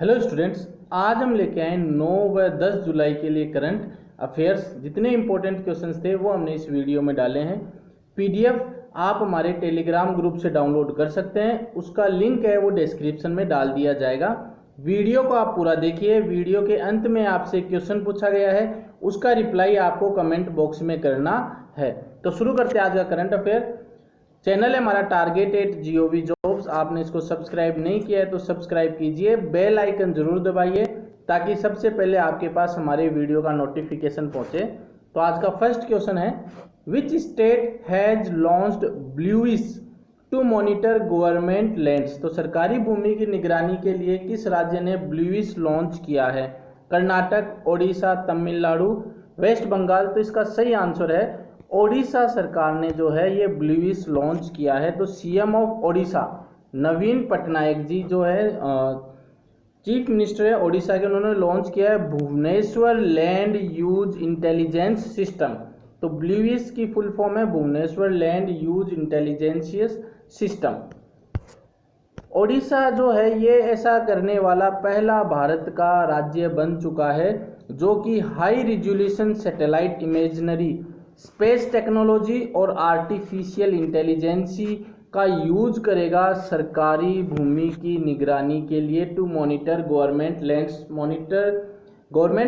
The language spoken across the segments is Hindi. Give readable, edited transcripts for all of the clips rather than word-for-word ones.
हेलो स्टूडेंट्स, आज हम लेके आए 9 व 10 जुलाई के लिए करंट अफेयर्स। जितने इंपॉर्टेंट क्वेश्चंस थे वो हमने इस वीडियो में डाले हैं। पीडीएफ आप हमारे टेलीग्राम ग्रुप से डाउनलोड कर सकते हैं, उसका लिंक है वो डिस्क्रिप्शन में डाल दिया जाएगा। वीडियो को आप पूरा देखिए। वीडियो के अंत में आपसे क्वेश्चन पूछा गया है, उसका रिप्लाई आपको कमेंट बॉक्स में करना है। तो शुरू करते हैं आज का करंट अफेयर। चैनल है हमारा target@gov जॉब्स। आपने इसको सब्सक्राइब नहीं किया है तो सब्सक्राइब कीजिए, बेल आइकन जरूर दबाइए ताकि सबसे पहले आपके पास हमारे वीडियो का नोटिफिकेशन पहुंचे। तो आज का फर्स्ट क्वेश्चन है, which state has launched BLUIS to monitor government lands. तो सरकारी भूमि की निगरानी के लिए किस राज्य ने ब्लूइस लॉन्च किया है? कर्नाटक, ओडिशा, तमिलनाडु, वेस्ट बंगाल। तो इसका सही आंसर है ओडिशा सरकार ने जो है ये ब्लूइस लॉन्च किया है। तो सीएम ऑफ ओडिशा नवीन पटनायक जी जो है चीफ मिनिस्टर है ओडिशा के, उन्होंने लॉन्च किया है Bhubaneswar land use intelligence system. तो ब्लूइस की फुल फॉर्म है Bhubaneswar land use intelligence system. Odisha जो है ये ऐसा करने वाला पहला भारत का राज्य बन चुका है जो कि high resolution satellite imaginary, space technology और आर्टिफिशियल इंटेलिजेंसी का यूज करेगा सरकारी भूमि की निगरानी के लिए, to monitor government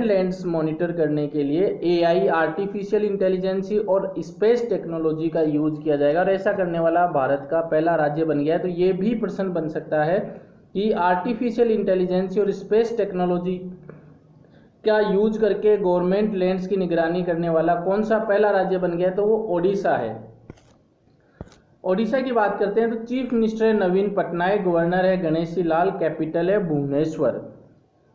lands monitor करने के लिए एआई, आर्टिफिशियल इंटेलिजेंसी और स्पेस टेक्नोलॉजी का यूज किया जाएगा। और ऐसा करने वाला भारत का पहला राज्य बन गया है। तो ये भी प्रश्न बन सकता है कि आर्टिफिशियल इंटेलिजेंसी और स्पेस टेक्नोलॉजी क्या यूज करके गवर्नमेंट लैंड्स की निगरानी करने वाला कौन सा पहला राज्य बन गया है? तो वो ओडिशा है। ओडिशा की बात करते हैं तो चीफ मिनिस्टर है नवीन पटनायक, गवर्नर है गणेशी लाल, कैपिटल है भुवनेश्वर।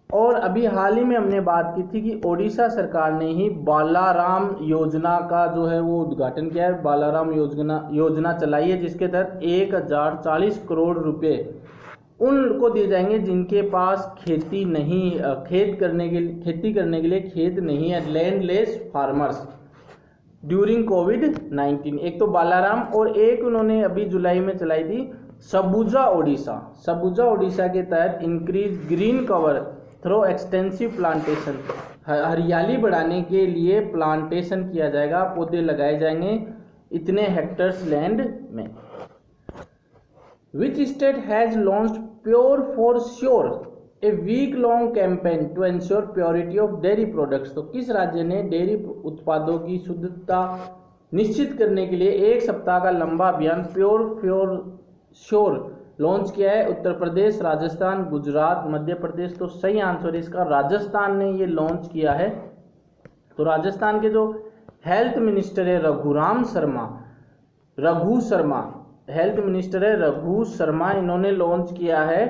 और अभी हाल ही में हमने बात की थी कि ओडिशा सरकार ने ही बालाराम योजना का जो है वो उद्घाटन किया है। बालाराम योजना चलाई है जिसके तहत 1040 करोड़ रुपए उनको दिए जाएंगे जिनके पास खेती करने के लिए खेत नहीं है, लैंडलेस फार्मर्स ड्यूरिंग कोविड-19। एक तो बालाराम और एक उन्होंने अभी जुलाई में चलाई थी सबुजा ओडिशा के तहत increase green cover through extensive plantation. हरियाली बढ़ाने के लिए प्लांटेशन किया जाएगा, पौधे लगाए जाएंगे इतने हेक्टर्स लैंड में। Which state has launched Pure for Sure, a week-long campaign to ensure purity of dairy products? तो किस राज्य ने डेयरी उत्पादों की शुद्धता निश्चित करने के लिए एक सप्ताह का लंबा अभियान प्योर फॉर श्योर लॉन्च किया है? उत्तर प्रदेश, राजस्थान, गुजरात, मध्य प्रदेश। तो सही आंसर इसका राजस्थान ने ये लॉन्च किया है। तो राजस्थान के जो हेल्थ मिनिस्टर है रघु शर्मा हेल्थ मिनिस्टर है रघु शर्मा, इन्होंने लॉन्च किया है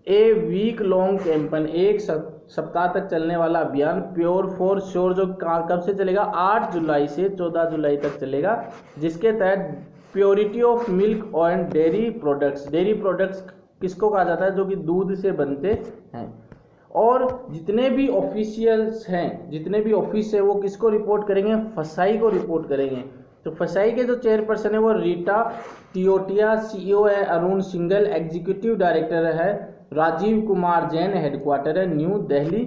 ए वीक लॉन्ग कैंपेन, एक सप्ताह तक चलने वाला अभियान प्योर फॉर श्योर, जो कब से चलेगा? 8 जुलाई से 14 जुलाई तक चलेगा, जिसके तहत purity of milk and dairy products किसको कहा जाता है? जो कि दूध से बनते हैं। और जितने भी ऑफिशियल्स हैं, जितने भी ऑफिस है वो किसको रिपोर्ट करेंगे? फसाई को रिपोर्ट करेंगे। तो फसाई के जो चेयरपर्सन है वो रीटा टियोटिया, सीईओ है अरुण सिंघल, एग्जीक्यूटिव डायरेक्टर है राजीव कुमार जैन, हेडक्वार्टर है न्यू दिल्ली।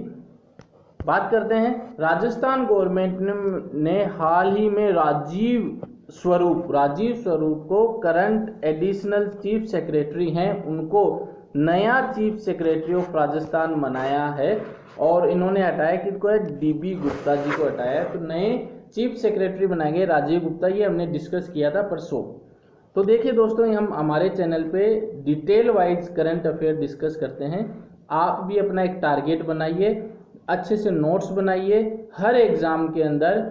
बात करते हैं राजस्थान गवर्नमेंट ने हाल ही में राजीव स्वरूप को करंट एडिशनल चीफ सेक्रेटरी हैं, उनको नया चीफ सेक्रेटरी ऑफ राजस्थान बनाया है। और इन्होंने हटाया किसको है? डीबी गुप्ता जी को हटाया है। तो नए चीफ सेक्रेटरी बनाए गए राजीव गुप्ता, ये हमने डिस्कस किया था परसों। तो देखिए दोस्तों, हम हमारे चैनल पे detail wise current affair discuss करते हैं। आप भी अपना एक टारगेट बनाइए, अच्छे से नोट्स बनाइए। हर एग्जाम के अंदर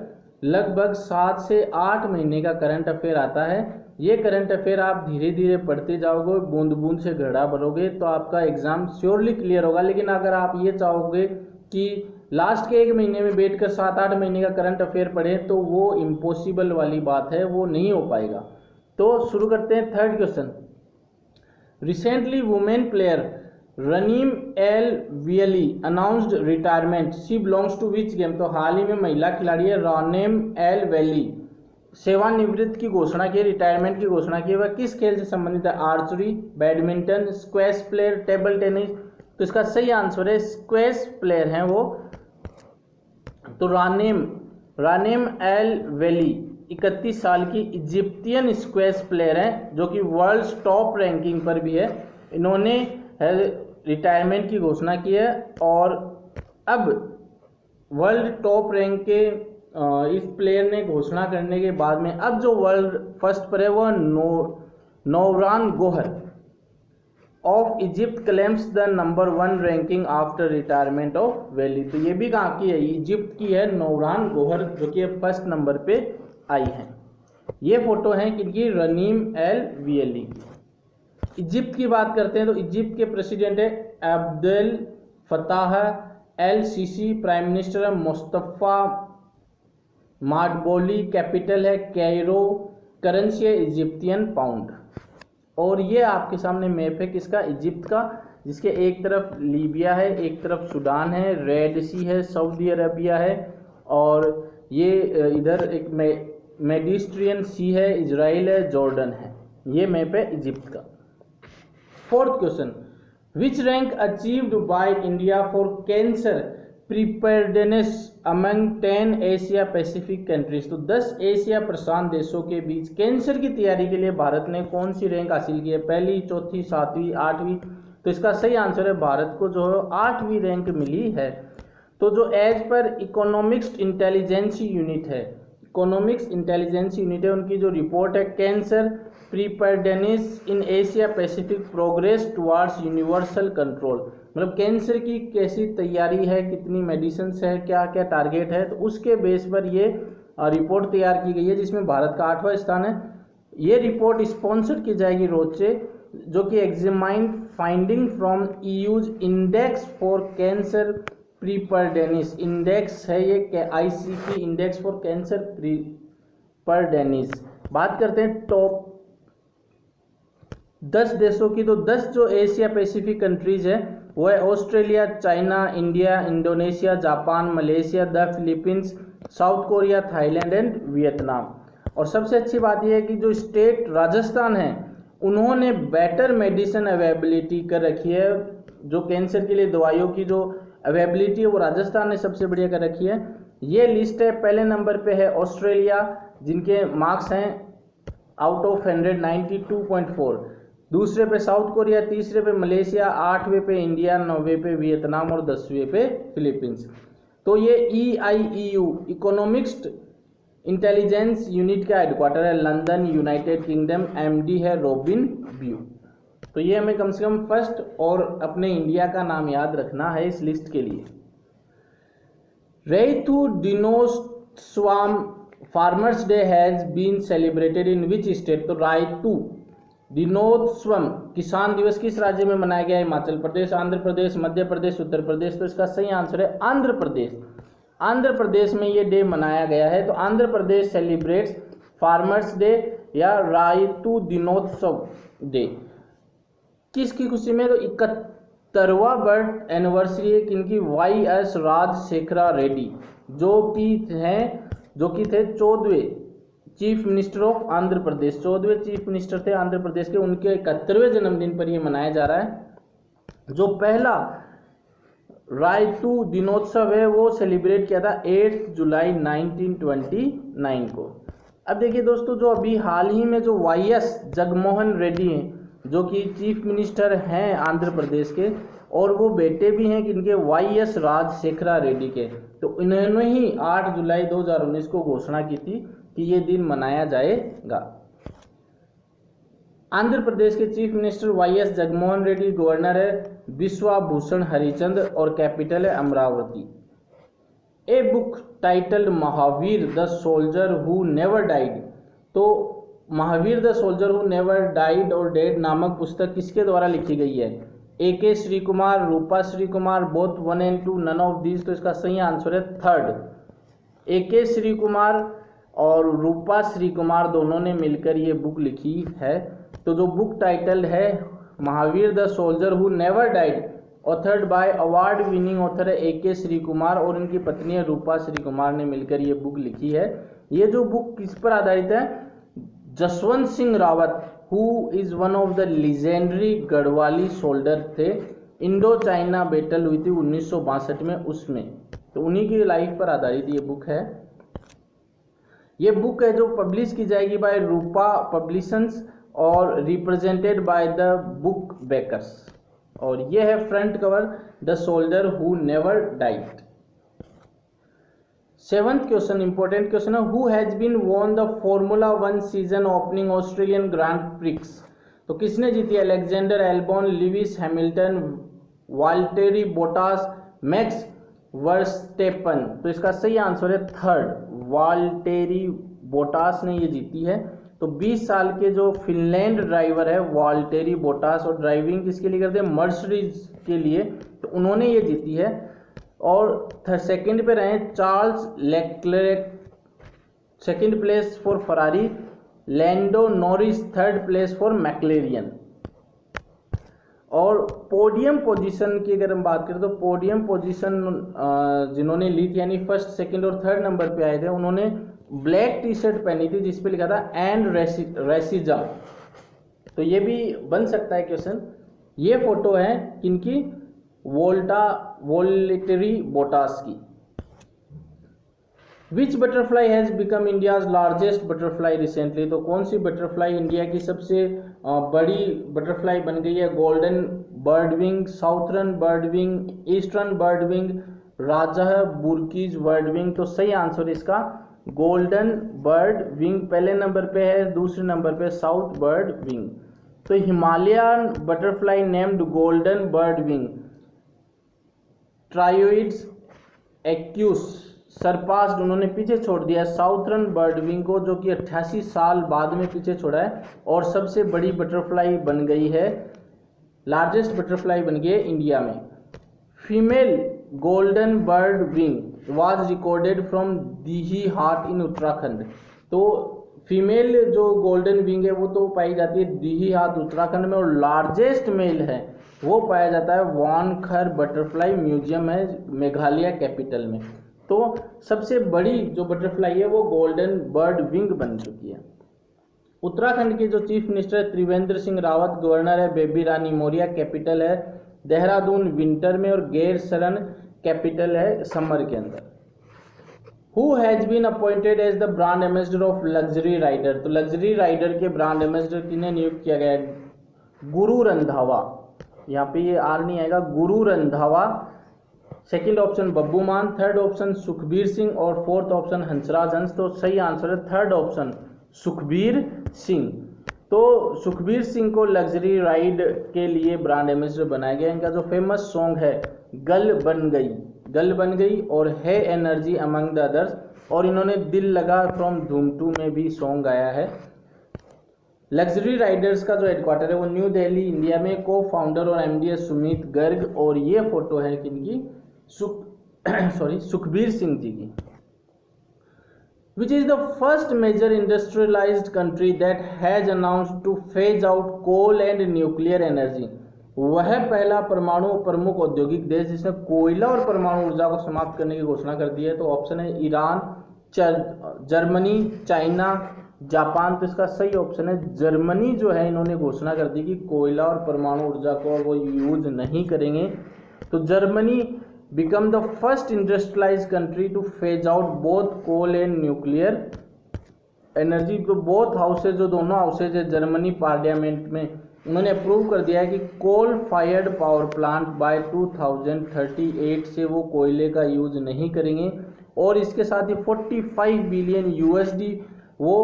लगभग 7 से 8 महीने का करंट अफेयर आता है। ये करंट अफेयर आप धीरे धीरे पढ़ते जाओगे, बूंद बूंद से घड़ा भरोगे तो आपका एग्जाम श्योरली क्लियर होगा। लेकिन अगर आप ये चाहोगे कि लास्ट के 1 महीने में बैठकर 7-8 महीने का करंट अफेयर पढ़े तो वो इम्पॉसिबल वाली बात है, वो नहीं हो पाएगा। तो शुरू करते हैं third question. Recently women player Raneem El Welily announced retirement, she belongs to which game? तो हाल ही में महिला खिलाड़ी है रनीम एल वैली सेवानिवृत्त की घोषणा की, रिटायरमेंट की घोषणा की। वह किस खेल से संबंधित है? Archery, badminton, squash player, table tennis. तो इसका सही आंसर है स्क्वैश प्लेयर हैं वो। तो रानेम एल वेली 31 साल की इजिप्टियन स्क्वैश प्लेयर हैं जो कि वर्ल्ड टॉप रैंकिंग पर भी है। इन्होंने रिटायरमेंट की घोषणा की है और अब वर्ल्ड टॉप रैंक के इस प्लेयर ने घोषणा करने के बाद में अब जो वर्ल्ड फर्स्ट पर है वह Nouran Gohar of Egypt claims the number 1 ranking after retirement of Welily. तो ये भी कहाँ की है, इजिप्ट की है नौरान गोहर जो कि फर्स्ट नंबर पे आई है। ये फोटो है किनकी, रनीम एल वीएली की। इजिप्ट की बात करते हैं तो इजिप्ट के प्रेसिडेंट है Abdel Fattah L CC, prime minister है मुस्तफ़ा माडबोली, कैपिटल है कैरो, करेंसी है इजिप्टियन पाउंड। और ये आपके सामने मैप है किसका, इजिप्ट का, जिसके एक तरफ लीबिया है, एक तरफ सूडान है, रेड सी है, सऊदी अरबिया है और ये इधर एक मेडिटेरेनियन सी है, इजराइल है, जॉर्डन है। ये मैप है इजिप्ट का। Fourth question, which rank achieved by India for cancer preparedness among 10 Asia Pacific countries. तो 10 एशिया प्रशांत देशों के बीच कैंसर की तैयारी के लिए भारत ने कौन सी रैंक हासिल की है, पहली, चौथी, सातवीं, आठवीं। तो इसका सही आंसर है भारत को जो है 8वीं रैंक मिली है। तो जो एज पर इकोनॉमिक्स इंटेलिजेंस यूनिट है, इकोनॉमिक्स इंटेलिजेंस यूनिट है, उनकी जो रिपोर्ट है cancer preparedness in Asia Pacific progress towards universal control, मतलब कैंसर की कैसी तैयारी है, कितनी मेडिसिन है, क्या क्या टारगेट है, तो उसके बेस पर ये रिपोर्ट तैयार की गई है जिसमें भारत का 8वां स्थान है। ये रिपोर्ट स्पॉन्सर की जाएगी रोचे, जो कि examine finding from EU's index for cancer preparedness index है ये, ICP index for cancer preparedness. बात करते हैं टॉप 10 देशों की, तो 10 जो एशिया पैसिफिक कंट्रीज है वो है Australia, China, India, Indonesia, Japan, Malaysia, the Philippines, south Korea, Thailand and Vietnam. और सबसे अच्छी बात यह है कि जो स्टेट राजस्थान है उन्होंने बेटर मेडिसिन अवेलेबिलिटी कर रखी है, जो कैंसर के लिए दवाइयों की जो अवेलेबिलिटी है वो राजस्थान ने सबसे बढ़िया कर रखी है। ये लिस्ट है, पहले नंबर पे है ऑस्ट्रेलिया जिनके मार्क्स हैं आउट ऑफ 100 92.4, दूसरे पे साउथ कोरिया, तीसरे पे मलेशिया, 8वें पे इंडिया, 9वें पे वियतनाम और 10वें पे फिलीपींस। तो ये EIEU इकोनॉमिक्स इंटेलिजेंस यूनिट का हेडक्वार्टर है लंदन, यूनाइटेड किंगडम, MD है रॉबिन ब्यू। तो ये हमें कम से कम फर्स्ट और अपने इंडिया का नाम याद रखना है इस लिस्ट के लिए। Rythu Dinotsavam farmers day has been celebrated in which state. तो रायतु दिनोत्सवम किसान दिवस किस राज्य में मनाया गया है, हिमाचल प्रदेश, आंध्र प्रदेश, मध्य प्रदेश, उत्तर प्रदेश। तो इसका सही आंसर है आंध्र प्रदेश। आंध्र प्रदेश में ये डे मनाया गया है। तो Andhra Pradesh celebrates farmers day या रायतु दिनोत्सव डे किसकी खुशी में, तो 71वां बर्थ एनिवर्सरी है किनकी, YS राजशेखरा रेड्डी जो कि थे 14वें chief minister of Andhra Pradesh, 14वें चीफ मिनिस्टर थे आंध्र प्रदेश के, उनके 71वें जन्मदिन पर यह मनाया जा रहा है। जो पहला रायतु दिनोत्सव है वो सेलिब्रेट किया था 8 जुलाई 1929 को। अब देखिए दोस्तों, जो अभी हाल ही में जो YS जगनमोहन रेड्डी हैं जो कि चीफ मिनिस्टर हैं आंध्र प्रदेश के, और वो बेटे भी हैं किनके, YS राजशेखरा रेड्डी के। तो इन्होंने ही 8 जुलाई 2019 को घोषणा की थी कि ये दिन मनाया जाएगा। आंध्र प्रदेश के chief minister YS Jaganmohan Reddy, governor है विश्वाभूषण हरिचंद्र और कैपिटल है Amaravati. A book titled Mahavir the soldier who never died. तो Mahavir the soldier who never died और डेड नामक पुस्तक किसके द्वारा लिखी गई है, AK Shri Kumar, Rupa Shri Kumar, both 1 and 2, none of these. तो इसका सही आंसर है थर्ड, AK श्री कुमार और रूपा श्री कुमार दोनों ने मिलकर ये बुक लिखी है। तो जो बुक टाइटल है Mahavir the soldier who never died, authored bye award winning author है AK श्री कुमार और इनकी पत्नी है रूपा श्री कुमार ने मिलकर ये बुक लिखी है। ये जो बुक किस पर आधारित है, Jaswant Singh Rawat who is one of the legendary Garhwali soldier थे, इंडो चाइना बैटल हुई थी 1962 में, उसमें। तो उन्हीं की लाइफ पर आधारित ये बुक है। ये बुक है जो पब्लिश की जाएगी बाय रूपा पब्लिशंस और represented by the book bakers. और ये है front cover, the soldier who never died. 7th question, important question है, who has been won the formula 1 season opening Australian Grand Prix. तो किसने जीती? Alexander Albon, Lewis Hamilton, Valtteri Bottas, Max Verstappen. तो इसका सही आंसर है थर्ड, वाल्टेरी बोटास ने ये जीती है। तो 20 साल के जो फिनलैंड ड्राइवर है वाल्टेरी बोटास, और ड्राइविंग किसके लिए करते हैं? मर्सिडीज के लिए, तो उन्होंने ये जीती है। और सेकंड पे रहे Charles Leclerc, second place for Ferrari, Lando Norris third place for McLaren. और पोडियम पोजीशन की अगर हम बात करें तो पोडियम पोजीशन जिन्होंने ली थी, यानी फर्स्ट सेकंड और थर्ड नंबर पे आए थे, उन्होंने ब्लैक टी शर्ट पहनी थी जिस पे लिखा था एंड रेसिजा। तो ये भी बन सकता है क्वेश्चन। ये फोटो है किनकी? वोल्टेरी बोटास की। Which butterfly has become India's largest butterfly recently. तो कौन सी बटरफ्लाई इंडिया की सबसे बड़ी बटरफ्लाई बन गई है? Golden bird wing, southern bird wing, eastern bird wing, Rajah Brooke's bird wing. तो सही आंसर इसका गोल्डन बर्ड विंग पहले नंबर पे है, दूसरे नंबर पे साउथ बर्ड विंग। तो Himalayan butterfly named golden bird wing Troides aeacus surpassed, उन्होंने पीछे छोड़ दिया साउथर्न बर्ड विंग को, जो कि 88 साल बाद में पीछे छोड़ा है और सबसे बड़ी बटरफ्लाई बन गई है, लार्जेस्ट बटरफ्लाई बन गई है इंडिया में। Female golden bird wing was recorded from दीही हाट इन उत्तराखंड। तो फीमेल जो गोल्डन विंग है वो तो पाई जाती है दीही हाट उत्तराखंड में, और लार्जेस्ट मेल है वो पाया जाता है वानखर बटरफ्लाई म्यूजियम है मेघालय कैपिटल में। तो सबसे बड़ी जो बटरफ्लाई है वो गोल्डन बर्ड विंग बन चुकी है। उत्तराखंड के जो चीफ मिनिस्टर है त्रिवेंद्र सिंह रावत, गवर्नर है बेबी रानी मौर्य, कैपिटल है देहरादून विंटर में, और गैर सरन कैपिटल है समर के अंदर। Who has been appointed as the brand ambassador of luxury rider. तो लग्जरी राइडर के ब्रांड एम्बेसडर किन्हें नियुक्त किया गया है? गुरु रंधावा, यहाँ पे ये आर नहीं आएगा, गुरु रंधावा। सेकंड ऑप्शन बब्बू मान, थर्ड ऑप्शन सुखबीर सिंह, और फोर्थ ऑप्शन हंसराज हंस। तो सही आंसर है थर्ड ऑप्शन सुखबीर सिंह। तो सुखबीर सिंह को लग्जरी राइड के लिए ब्रांड एम्बेसडर बनाया गया। इनका जो फेमस सॉन्ग है गल बन गई, गल बन गई और है एनर्जी अमंग द अदर्स, और इन्होंने दिल लगा फ्रॉम धूम 2 में भी सॉन्ग गाया है। लग्जरी राइडर्स का जो हेडक्वार्टर है वो न्यू दिल्ली इंडिया में। को फाउंडर और एमडी है सुमित गर्ग, और ये फोटो है किनकी? सुखबीर सिंह जी की। Which is the first major industrialized country that has announced to phase out coal and nuclear energy। वह पहला परमाणु प्रमुख औद्योगिक देश जिसने कोयला और परमाणु ऊर्जा को समाप्त करने की घोषणा कर दी है। तो ऑप्शन है ईरान, जर्मनी, चाइना, जापान। तो इसका सही ऑप्शन है जर्मनी जो है, इन्होंने घोषणा कर दी कि कोयला और परमाणु ऊर्जा को वो यूज नहीं करेंगे। तो Germany become the first industrialized country to phase out both coal and nuclear energy। तो बोथ हाउसेज, जो दोनों हाउसेज है जर्मनी पार्लियामेंट में, उन्होंने अप्रूव कर दिया है कि coal fired power plant by 2038 से वो कोयले का यूज नहीं करेंगे, और इसके साथ ही 45 बिलियन यूएसडी वो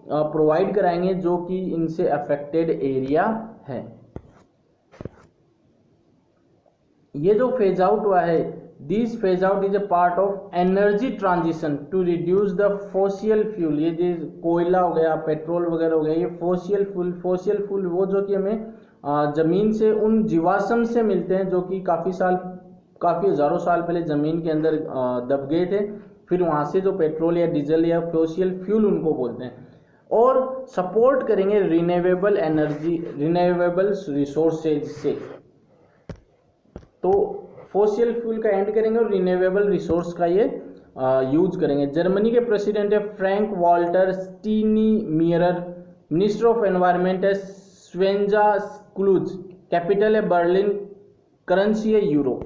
प्रोवाइड कराएंगे जो कि इनसे अफेक्टेड एरिया है। ये जो फेज आउट हुआ है, this phase out is a part of energy transition to reduce the fossil fuel. ये जो कोयला हो गया, पेट्रोल वगैरह हो गया, ये फोसियल फ्यूल वो जो कि हमें ज़मीन से उन जीवाश्म से मिलते हैं जो कि काफ़ी हज़ारों साल पहले ज़मीन के अंदर दब गए थे, फिर वहाँ से जो पेट्रोल या डीजल या फोसियल फ्यूल उनको बोलते हैं, और सपोर्ट करेंगे रिन्यूएबल एनर्जी, रिन्यूएबल रिसोर्सेज से। तो फोसियल फ्यूल का एंड करेंगे और रिन्यूएबल रिसोर्स का ये यूज करेंगे। जर्मनी के प्रेसिडेंट है Frank Walter Steinmeier, minister of environment है स्वेंजा क्लूज, कैपिटल है बर्लिन, करेंसी है यूरो।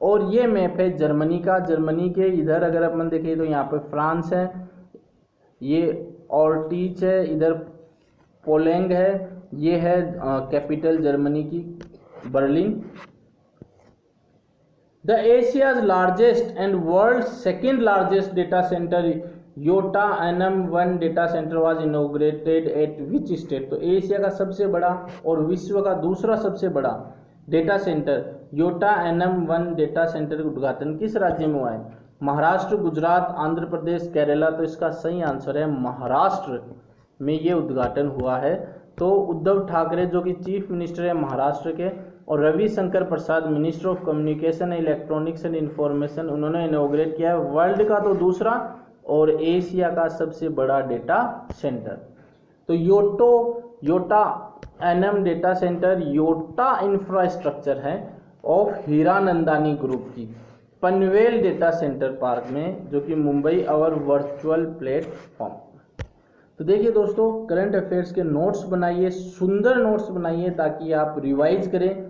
और ये मैप है जर्मनी का। जर्मनी के इधर अगर अपन देखें तो यहाँ पे फ्रांस है, ये ऑल्टीच है, इधर पोलैंड है, ये है कैपिटल जर्मनी की Berlin. The Asia's largest and world second largest data centre Yotta NM1 data centre was inaugurated at which state. तो एशिया का सबसे बड़ा और विश्व का दूसरा सबसे बड़ा data centre Yotta NM1 data centre का उद्घाटन किस राज्य में हुआ है? महाराष्ट्र, गुजरात, आंध्र प्रदेश, केरला। तो इसका सही आंसर है महाराष्ट्र में ये उद्घाटन हुआ है। तो उद्धव ठाकरे जो कि चीफ मिनिस्टर है महाराष्ट्र के, और Ravishankar Prasad minister of communication electronics and information, उन्होंने इनॉग्रेट किया है वर्ल्ड का तो दूसरा और एशिया का सबसे बड़ा डेटा सेंटर। तो Yotta NM data centre Yotta infrastructure है ऑफ हीरानंदानी ग्रुप की पनवेल डेटा सेंटर पार्क में, जो कि मुंबई और वर्चुअल प्लेटफॉर्म। तो देखिए दोस्तों, करंट अफेयर्स के नोट्स बनाइए, सुंदर नोट्स बनाइए ताकि आप रिवाइज करें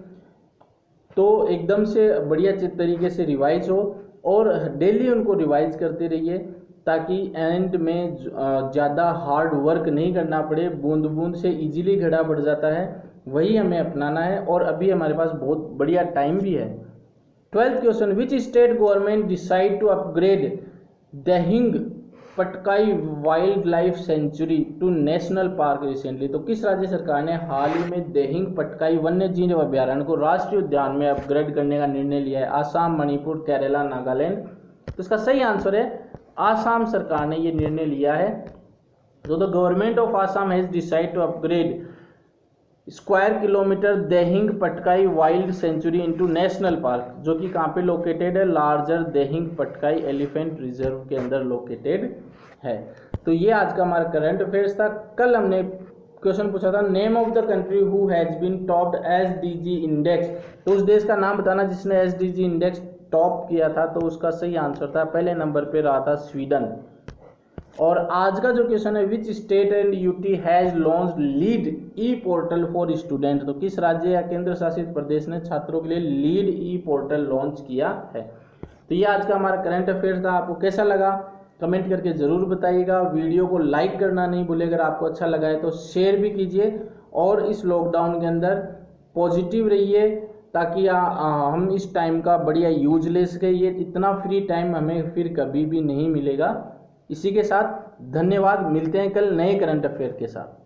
तो एकदम से बढ़िया तरीके से रिवाइज हो, और डेली उनको रिवाइज करते रहिए ताकि एंड में ज़्यादा हार्ड वर्क नहीं करना पड़े। बूंद बूंद से इजीली घड़ा बढ़ जाता है, वही हमें अपनाना है। और अभी हमारे पास बहुत बढ़िया टाइम भी है। 12th question, which state government decide to upgrade Dehing Patkai wild life sanctuary to national park recently. तो किस राज्य सरकार ने हाल ही में दहिंग पटकाई वन्य जीव अभ्यारण्य को राष्ट्रीय उद्यान में अपग्रेड करने का निर्णय लिया है? आसाम, मणिपुर, केरला, नागालैंड। तो इसका सही आंसर है आसाम सरकार ने ये निर्णय लिया है। तो the government of Assam has decide to upgrade square kilometre Dehing Patkai wild sanctuary into national park, जो कि कहाँ पे लोकेटेड है? Larger Dehing Patkai elephant reserve के अंदर लोकेटेड है। तो ये आज का हमारा करंट अफेयर्स था। कल हमने क्वेश्चन पूछा था name of the country who has been topped SDG index. तो उस देश का नाम बताना जिसने SDG इंडेक्स टॉप किया था। तो उसका सही आंसर था, पहले नंबर पे रहा था स्वीडन। और आज का जो क्वेश्चन है, which state and UT has launch lead E portal for student. तो किस राज्य या केंद्र शासित प्रदेश ने छात्रों के लिए लीड ई पोर्टल लॉन्च किया है? तो ये आज का हमारा करंट अफेयर था। आपको कैसा लगा कमेंट करके ज़रूर बताइएगा। वीडियो को लाइक करना नहीं भूलिए। अगर आपको अच्छा लगा है तो शेयर भी कीजिए, और इस लॉकडाउन के अंदर पॉजिटिव रहिए ताकि हम इस टाइम का बढ़िया यूज ले सके। ये इतना फ्री टाइम हमें फिर कभी भी नहीं मिलेगा। इसी के साथ धन्यवाद, मिलते हैं कल नए करंट अफेयर के साथ।